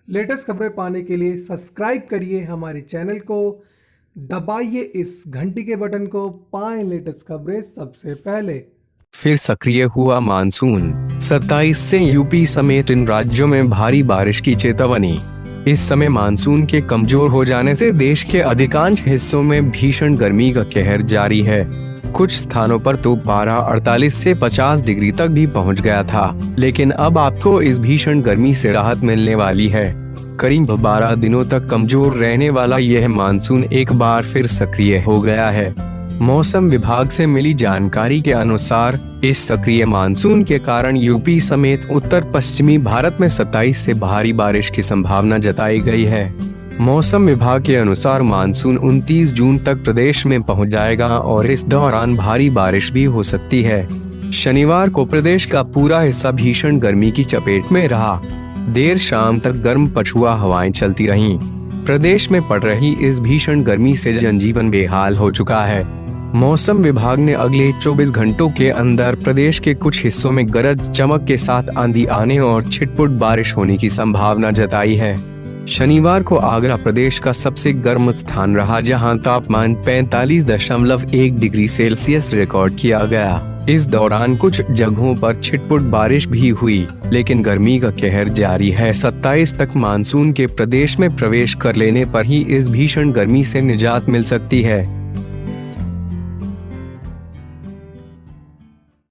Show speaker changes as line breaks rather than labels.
Latest खबरें पाने के लिए सब्सक्राइब करिए हमारे चैनल को, दबाइए इस घंटी के बटन को, पाएं लेटेस्ट खबरें सबसे पहले।
फिर सक्रिय हुआ मानसून। 27 से यूपी समेत इन राज्यों में भारी बारिश की चेतावनी। इस समय मानसून के कमजोर हो जाने से देश के अधिकांश हिस्सों में भीषण गर्मी का कहर जारी है। कुछ स्थानों पर तो पारा 48 से 50 डिग्री तक भी पहुंच गया था, लेकिन अब आपको इस भीषण गर्मी से राहत मिलने वाली है। करीब 12 दिनों तक कमजोर रहने वाला यह मानसून एक बार फिर सक्रिय हो गया है। मौसम विभाग से मिली जानकारी के अनुसार इस सक्रिय मानसून के कारण यूपी समेत उत्तर पश्चिमी भारत में 27 से भारी बारिश की संभावना जताई गई है। मौसम विभाग के अनुसार मानसून 29 जून तक प्रदेश में पहुंच जाएगा और इस दौरान भारी बारिश भी हो सकती है। शनिवार को प्रदेश का पूरा हिस्सा भीषण गर्मी की चपेट में रहा। देर शाम तक गर्म पछुआ हवाएं चलती रहीं। प्रदेश में पड़ रही इस भीषण गर्मी से जनजीवन बेहाल हो चुका है। मौसम विभाग ने अगले 24 घंटों के अंदर प्रदेश के कुछ हिस्सों में गरज चमक के साथ आंधी आने और छिटपुट बारिश होने की संभावना जताई है। शनिवार को आगरा प्रदेश का सबसे गर्म स्थान रहा, जहां तापमान 45.1 डिग्री सेल्सियस रिकॉर्ड किया गया। इस दौरान कुछ जगहों पर छिटपुट बारिश भी हुई, लेकिन गर्मी का कहर जारी है। 27 तक मानसून के प्रदेश में प्रवेश कर लेने पर ही इस भीषण गर्मी से निजात मिल सकती है।